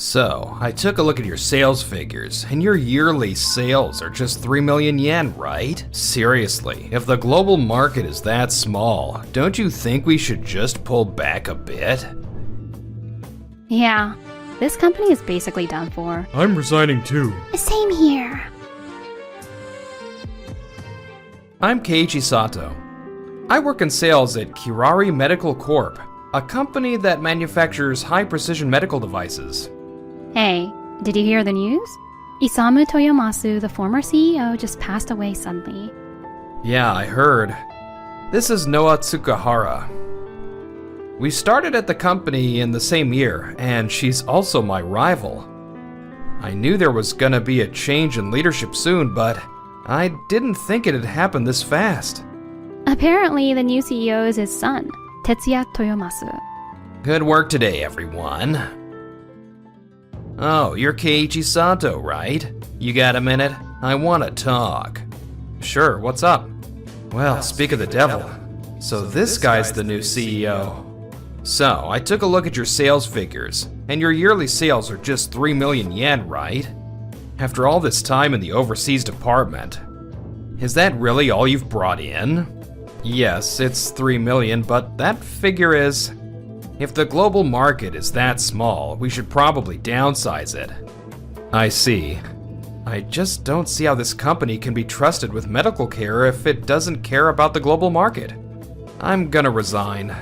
So, I took a look at your sales figures, and your yearly sales are just 3 million yen, right? Seriously, if the global market is that small, don't you think we should just pull back a bit? Yeah, this company is basically done for. I'm resigning too. Same here. I'm Keiichi Sato. I work in sales at Kirari Medical Corp., a company that manufactures high-precision medical devices. Hey, did you hear the news? Isamu Toyomasu, the former CEO, just passed away suddenly. Yeah, I heard. This is Noa Tsukahara. We started at the company in the same year, and she's also my rival. I knew there was gonna be a change in leadership soon, but I didn't think it'd happen this fast. Apparently, the new CEO is his son, Tetsuya Toyomasu. Good work today, everyone. Oh, you're Keiichi Sato, right? You got a minute? I want to talk. Sure, what's up? Well, speak of the devil. So this guy's the new CEO. So, I took a look at your sales figures, and your yearly sales are just 3 million yen, right? After all this time in the overseas department. Is that really all you've brought in? Yes, it's 3 million, but that figure is... If the global market is that small, we should probably downsize it. I see. I just don't see how this company can be trusted with medical care if it doesn't care about the global market. I'm gonna resign.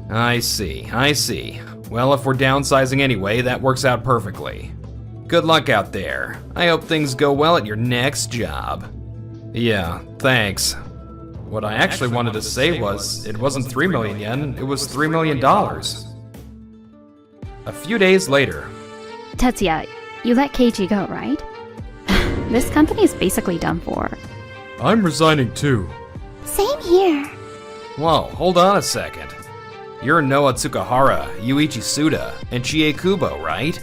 I see. Well, if we're downsizing anyway, that works out perfectly. Good luck out there. I hope things go well at your next job. Yeah, thanks. What I actually wanted to say was, it wasn't 3 million yen, it was $3 million. A few days later. Tetsuya, you let Keiichi go, right? This company is basically done for. I'm resigning too. Same here. Whoa, hold on a second. You're Noa Tsukahara, Yuichi Suda, and Chie Kubo, right?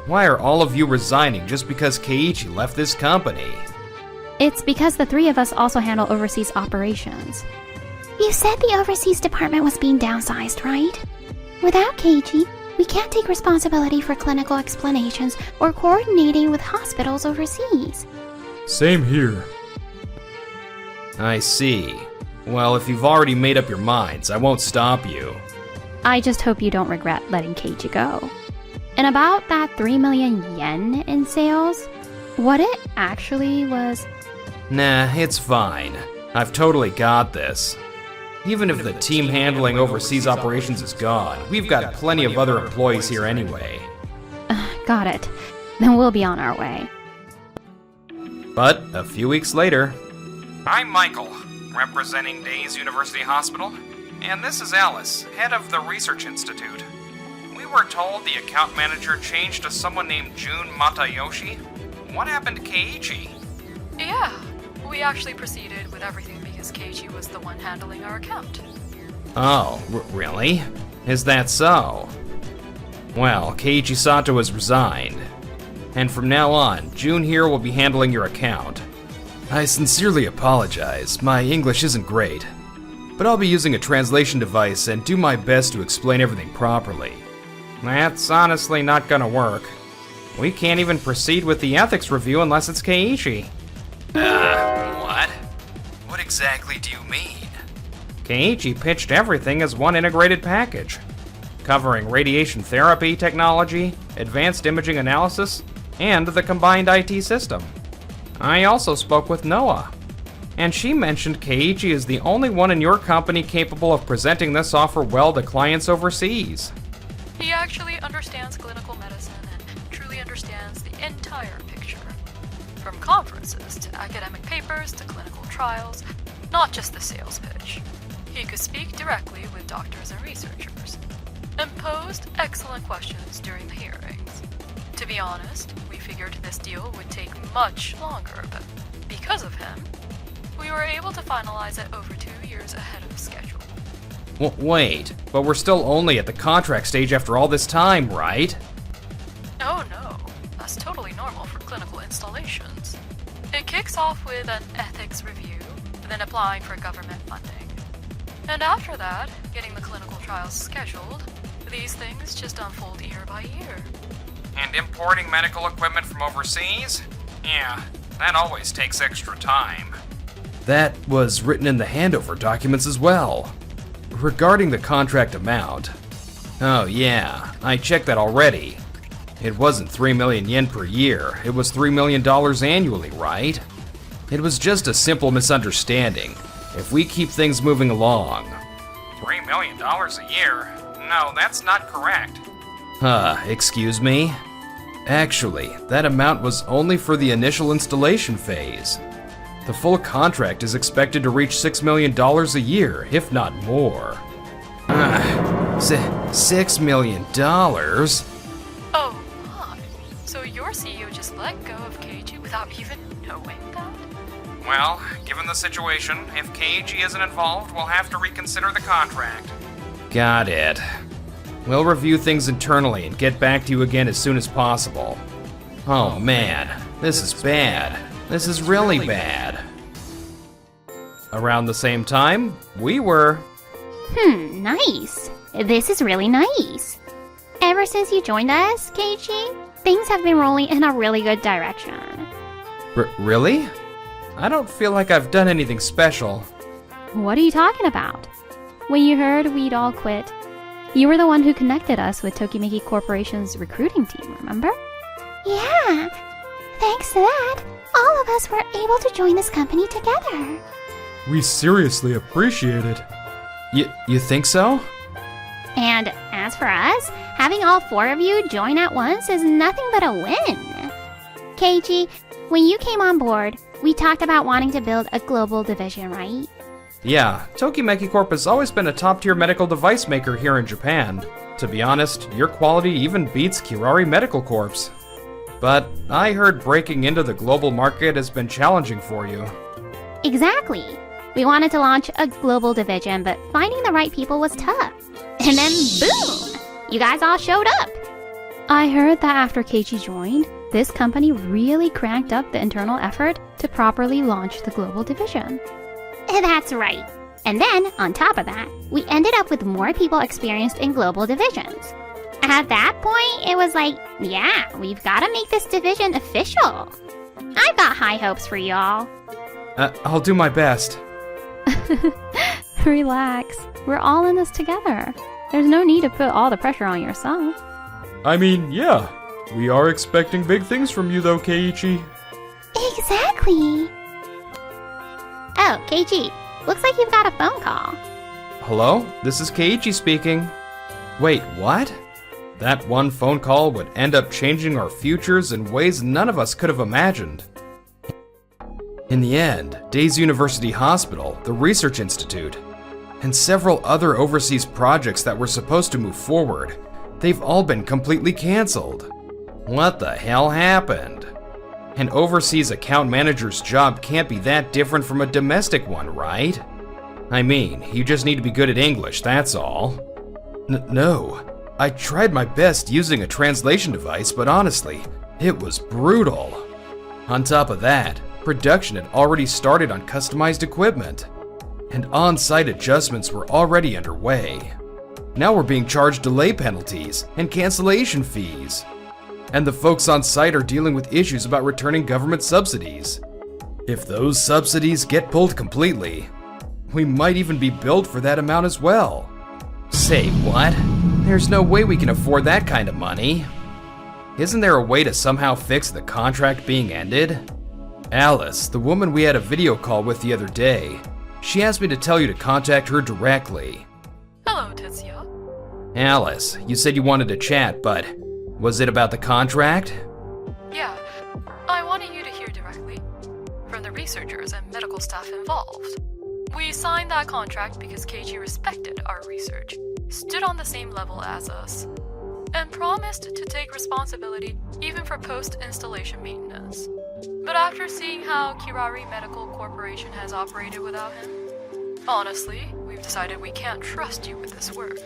Why are all of you resigning just because Keiichi left this company? It's because the three of us also handle overseas operations. You said the overseas department was being downsized, right? Without Keiichi, we can't take responsibility for clinical explanations or coordinating with hospitals overseas. Same here. I see. Well, if you've already made up your minds, I won't stop you. I just hope you don't regret letting Keiichi go. And about that 3 million yen in sales, what it actually was... Nah, it's fine. I've totally got this. Even if the team handling overseas operations is gone, we've got plenty of other employees here anyway. Got it. Then we'll be on our way. But a few weeks later... I'm Michael, representing Days University Hospital, and this is Alice, head of the Research Institute. We were told the account manager changed to someone named Jun Matayoshi. What happened to Keiichi? Yeah, we actually proceeded with everything because Keiichi was the one handling our account. Oh, really? Is that so? Well, Keiichi Sato has resigned. And from now on, Jun here will be handling your account. I sincerely apologize, my English isn't great. But I'll be using a translation device and do my best to explain everything properly. That's honestly not gonna work. We can't even proceed with the ethics review unless it's Keiichi. What? What exactly do you mean? Keiichi pitched everything as one integrated package, covering radiation therapy technology, advanced imaging analysis, and the combined IT system. I also spoke with Noah, and she mentioned Keiichi is the only one in your company capable of presenting this offer well to clients overseas. He actually understands clinical medicine and truly understands the entire picture. From conferences to academic papers to clinical trials, not just the sales pitch. He could speak directly with doctors and researchers, and posed excellent questions during the hearings. To be honest, we figured this deal would take much longer, but because of him, we were able to finalize it over 2 years ahead of schedule. Wait, but we're still only at the contract stage after all this time, right? Oh no, that's totally normal for clinical installations. It kicks off with an ethics review, then applying for government funding. And after that, getting the clinical trials scheduled, these things just unfold year by year. And importing medical equipment from overseas? Yeah, that always takes extra time. That was written in the handover documents as well. Regarding the contract amount. Oh yeah, I checked that already. It wasn't 3 million yen per year, it was $3 million annually, right? It was just a simple misunderstanding. If we keep things moving along. $3 million a year? No, that's not correct. Excuse me? Actually, that amount was only for the initial installation phase. The full contract is expected to reach $6 million a year, if not more. $6 million? Oh my. So your CEO just let go of Keiji without even knowing that? Well, given the situation, if Keiji isn't involved, we'll have to reconsider the contract. Got it. We'll review things internally and get back to you again as soon as possible. Oh man, this is bad. This is really bad. Around the same time, we were... Nice. This is really nice. Ever since you joined us, Keiji, things have been rolling in a really good direction. Really? I don't feel like I've done anything special. What are you talking about? When you heard we'd all quit, you were the one who connected us with Tokimeki Corporation's recruiting team, remember? Yeah. Thanks to that, all of us were able to join this company together. We seriously appreciate it. You think so? And as for us, having all four of you join at once is nothing but a win. Keiji, when you came on board, we talked about wanting to build a global division, right? Yeah, Tokimeki Corp has always been a top-tier medical device maker here in Japan. To be honest, your quality even beats Kirari Medical Corp's. But I heard breaking into the global market has been challenging for you. Exactly. We wanted to launch a global division, but finding the right people was tough. And then boom! You guys all showed up. I heard that after Keiji joined, this company really cranked up the internal effort to properly launch the global division. That's right. And then, on top of that, we ended up with more people experienced in global divisions. At that point, it was like, yeah, we've got to make this division official. I've got high hopes for y'all. I'll do my best. Relax. We're all in this together. There's no need to put all the pressure on yourself. I mean, yeah. We are expecting big things from you though, Keiichi. Exactly. Oh, Keiji, looks like you've got a phone call. Hello? This is Keiichi speaking. Wait, what? That one phone call would end up changing our futures in ways none of us could have imagined. In the end, Days University Hospital, the Research Institute, and several other overseas projects that were supposed to move forward, they've all been completely canceled. What the hell happened? An overseas account manager's job can't be that different from a domestic one, right? I mean, you just need to be good at English, that's all. No, I tried my best using a translation device, but honestly, it was brutal. On top of that, production had already started on customized equipment, and on-site adjustments were already underway. Now we're being charged delay penalties and cancellation fees. And the folks on site are dealing with issues about returning government subsidies. If those subsidies get pulled completely, we might even be billed for that amount as well. Say what? There's no way we can afford that kind of money. Isn't there a way to somehow fix the contract being ended? Alice, the woman we had a video call with the other day, she asked me to tell you to contact her directly. Hello, Tetsuya. Alice, you said you wanted to chat, but was it about the contract? Yeah, I wanted you to hear directly from the researchers and medical staff involved. We signed that contract because Keiji respected our research, stood on the same level as us, and promised to take responsibility even for post-installation maintenance. But after seeing how Kirari Medical Corporation has operated without him, honestly, we've decided we can't trust you with this work.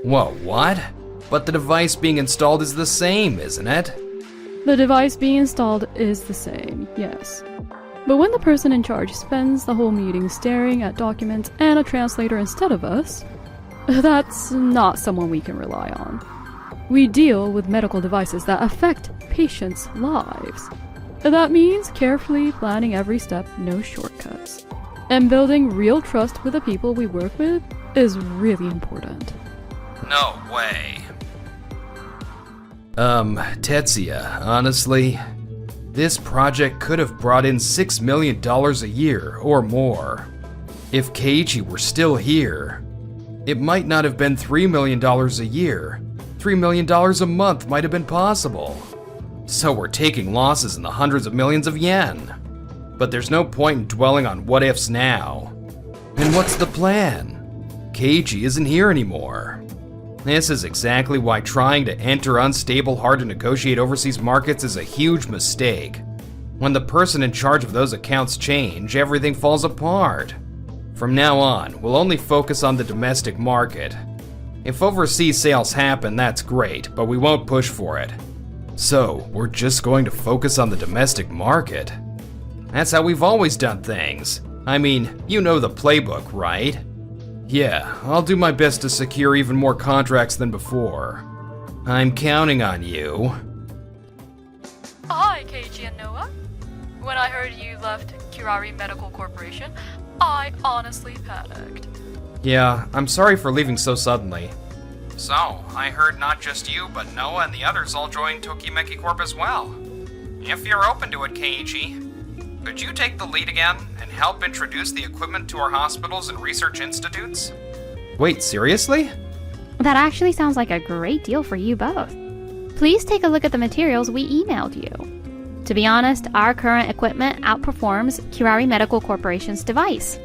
Whoa, what? But the device being installed is the same, isn't it? The device being installed is the same, yes. But when the person in charge spends the whole meeting staring at documents and a translator instead of us, that's not someone we can rely on. We deal with medical devices that affect patients' lives. That means carefully planning every step, no shortcuts. And building real trust with the people we work with is really important. No way. Tetsuya, honestly, this project could have brought in $6 million a year or more. If Keiichi were still here, it might not have been $3 million a year. $3 million a month might have been possible. So we're taking losses in the hundreds of millions of yen. But there's no point in dwelling on what ifs now. And what's the plan? Keiichi isn't here anymore. This is exactly why trying to enter unstable, hard to negotiate overseas markets is a huge mistake. When the person in charge of those accounts change, everything falls apart. From now on, we'll only focus on the domestic market. If overseas sales happen, that's great, but we won't push for it. So, we're just going to focus on the domestic market? That's how we've always done things. I mean, you know the playbook, right? Yeah, I'll do my best to secure even more contracts than before. I'm counting on you. Hi, Keiichi and Noah. When I heard you left Kirari Medical Corporation, I honestly panicked. Yeah, I'm sorry for leaving so suddenly. So, I heard not just you, but Noah and the others all joined Tokimeki Corp as well. If you're open to it, Keiichi, could you take the lead again and help introduce the equipment to our hospitals and research institutes? Wait, seriously? That actually sounds like a great deal for you both. Please take a look at the materials we emailed you. To be honest, our current equipment outperforms Kirari Medical Corporation's device.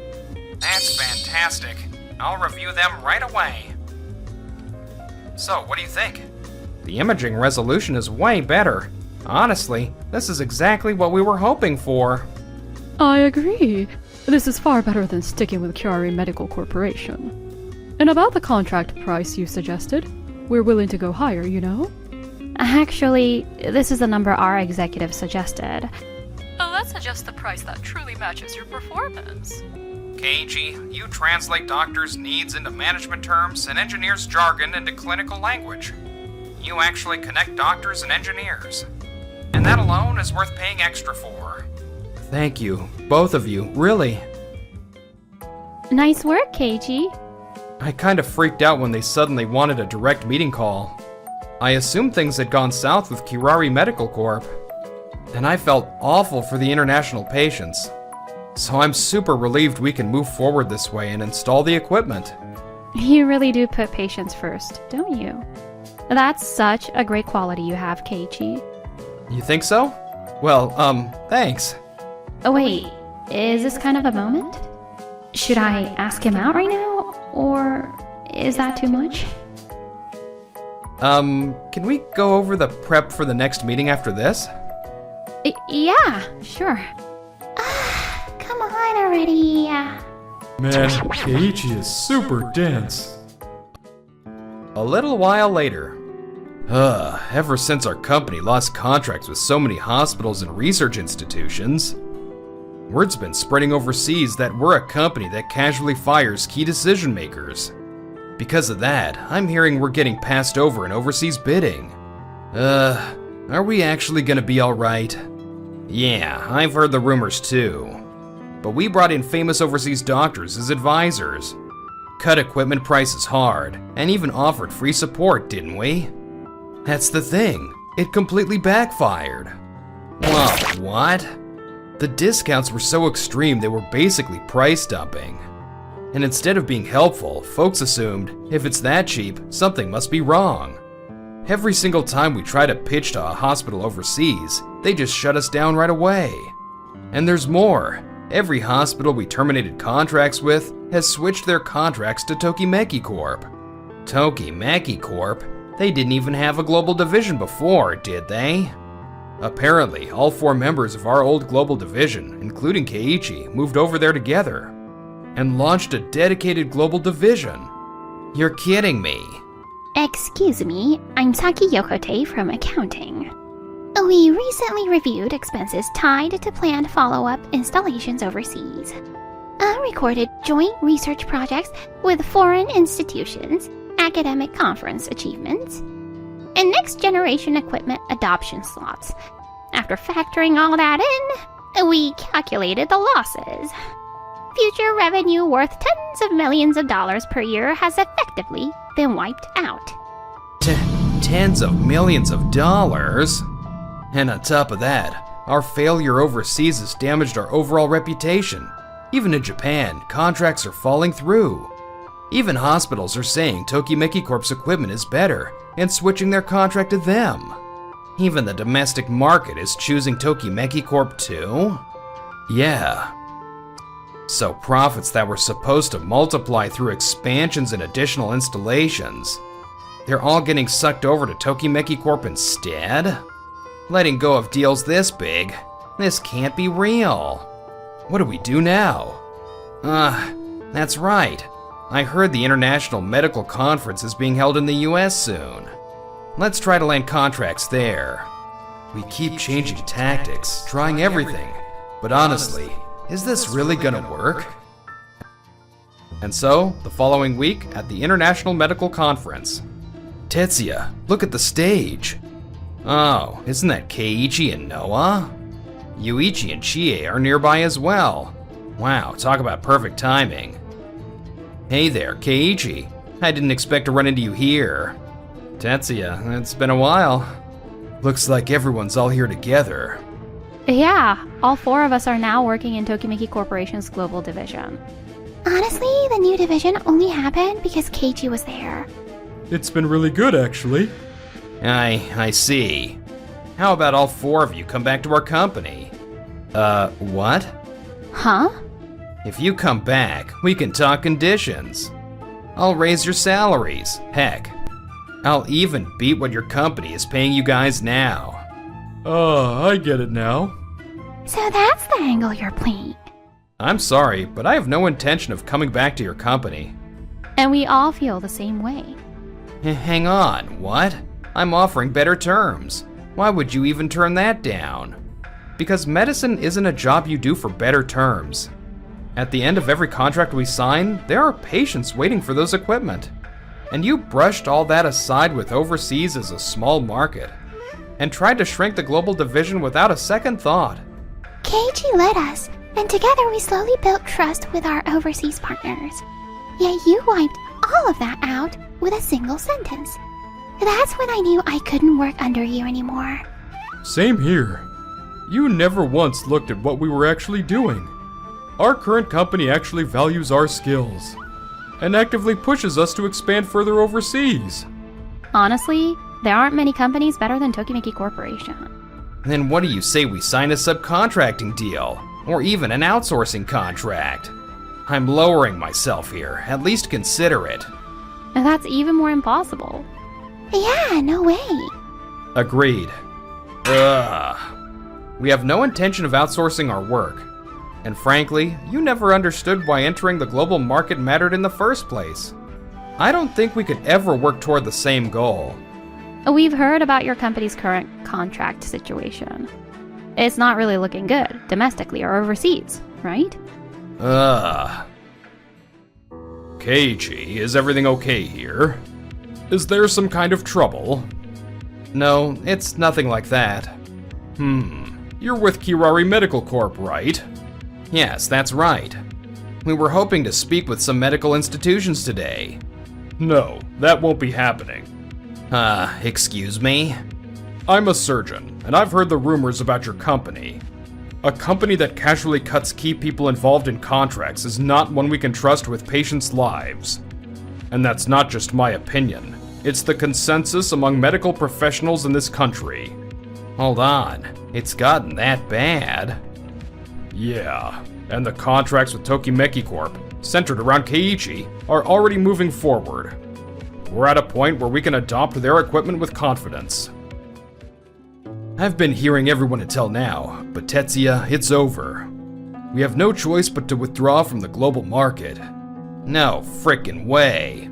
That's fantastic. I'll review them right away. So, what do you think? The imaging resolution is way better. Honestly, this is exactly what we were hoping for. I agree. This is far better than sticking with Kirari Medical Corporation. And about the contract price you suggested, we're willing to go higher, you know? Actually, this is the number our executive suggested. Oh, let's suggest the price that truly matches your performance. Keiichi, you translate doctors' needs into management terms and engineers' jargon into clinical language. You actually connect doctors and engineers. And that alone is worth paying extra for. Thank you, both of you, really. Nice work, Keiichi. I kind of freaked out when they suddenly wanted a direct meeting call. I assumed things had gone south with Kirari Medical Corp. And I felt awful for the international patients. So I'm super relieved we can move forward this way and install the equipment. You really do put patients first, don't you? That's such a great quality you have, Keiichi. You think so? Well, thanks. Oh wait, is this kind of a moment? Should I ask him out right now? Or is that too much? Can we go over the prep for the next meeting after this? Yeah, sure. Come on already. Man, Keiichi is super dense. A little while later. Ever since our company lost contracts with so many hospitals and research institutions, word's been spreading overseas that we're a company that casually fires key decision makers. Because of that, I'm hearing we're getting passed over in overseas bidding. Are we actually gonna be alright? Yeah, I've heard the rumors too. But we brought in famous overseas doctors as advisors, cut equipment prices hard, and even offered free support, didn't we? That's the thing, it completely backfired. Whoa, what? The discounts were so extreme they were basically price dumping. And instead of being helpful, folks assumed, if it's that cheap, something must be wrong. Every single time we try to pitch to a hospital overseas, they just shut us down right away. And there's more. Every hospital we terminated contracts with has switched their contracts to Tokimeki Corp. Tokimeki Corp? They didn't even have a global division before, did they? Apparently, all 4 members of our old global division, including Keiichi, moved over there together and launched a dedicated global division. You're kidding me. Excuse me, I'm Saki Yokote from accounting. We recently reviewed expenses tied to planned follow-up installations overseas. Recorded joint research projects with foreign institutions, academic conference achievements. and next-generation equipment adoption slots. After factoring all that in, we calculated the losses. Future revenue worth tens of millions of dollars per year has effectively been wiped out. Tens of millions of dollars? And on top of that, our failure overseas has damaged our overall reputation. Even in Japan, contracts are falling through. Even hospitals are saying Tokimeki Corp's equipment is better and switching their contract to them. Even the domestic market is choosing Tokimeki Corp too? Yeah. So profits that were supposed to multiply through expansions and additional installations, they're all getting sucked over to Tokimeki Corp instead? Letting go of deals this big, this can't be real. What do we do now? That's right. I heard the International Medical Conference is being held in the US soon. Let's try to land contracts there. We keep changing tactics, trying everything, but honestly, is this really gonna work? And so, the following week at the International Medical Conference. Tetsuya, look at the stage. Oh, isn't that Keiichi and Noah? Yuichi and Chie are nearby as well. Wow, talk about perfect timing. Hey there, Keiichi. I didn't expect to run into you here. Tetsuya, it's been a while. Looks like everyone's all here together. Yeah, all 4 of us are now working in Tokimeki Corporation's global division. Honestly, the new division only happened because Keiichi was there. It's been really good, actually. I see. How about all 4 of you come back to our company? What? Huh? If you come back, we can talk conditions. I'll raise your salaries. Heck, I'll even beat what your company is paying you guys now. I get it now. So that's the angle you're playing. I'm sorry, but I have no intention of coming back to your company. And we all feel the same way. Hang on, what? I'm offering better terms. Why would you even turn that down? Because medicine isn't a job you do for better terms. At the end of every contract we sign, there are patients waiting for those equipment. And you brushed all that aside with overseas as a small market, and tried to shrink the global division without a second thought. Keiichi led us, and together we slowly built trust with our overseas partners. Yet you wiped all of that out with a single sentence. That's when I knew I couldn't work under you anymore. Same here. You never once looked at what we were actually doing. Our current company actually values our skills and actively pushes us to expand further overseas. Honestly, there aren't many companies better than Tokimeki Corporation. Then what do you say we sign a subcontracting deal, or even an outsourcing contract? I'm lowering myself here, at least consider it. And that's even more impossible. Yeah, no way. Agreed. Ugh. We have no intention of outsourcing our work. And frankly, you never understood why entering the global market mattered in the first place. I don't think we could ever work toward the same goal. We've heard about your company's current contract situation. It's not really looking good, domestically or overseas, right? Keiichi, is everything okay here? Is there some kind of trouble? No, it's nothing like that. You're with Kirari Medical Corp, right? Yes, that's right. We were hoping to speak with some medical institutions today. No, that won't be happening. Excuse me? I'm a surgeon, and I've heard the rumors about your company. A company that casually cuts key people involved in contracts is not one we can trust with patients' lives. And that's not just my opinion. It's the consensus among medical professionals in this country. Hold on, it's gotten that bad? Yeah, and the contracts with Tokimeki Corp, centered around Keiichi, are already moving forward. We're at a point where we can adopt their equipment with confidence. I've been hearing everyone until now, but Tetsuya, it's over. We have no choice but to withdraw from the global market. No frickin' way.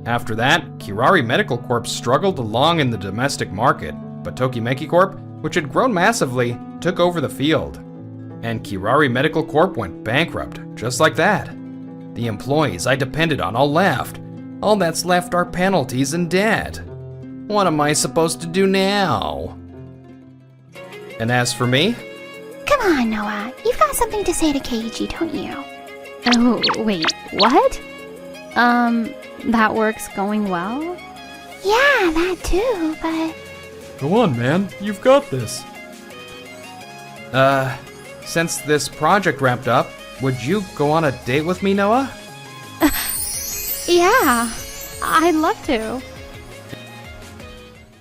After that, Kirari Medical Corp struggled along in the domestic market, but Tokimeki Corp, which had grown massively, took over the field. And Kirari Medical Corp went bankrupt, just like that. The employees I depended on all left, All that's left are penalties and debt. What am I supposed to do now? And as for me? Come on, Noah. You've got something to say to Keiji, don't you? Oh, wait, what? That work's going well? Yeah, that too, but... Go on, man. You've got this. Since this project wrapped up, would you go on a date with me, Noah? Yeah, I'd love to.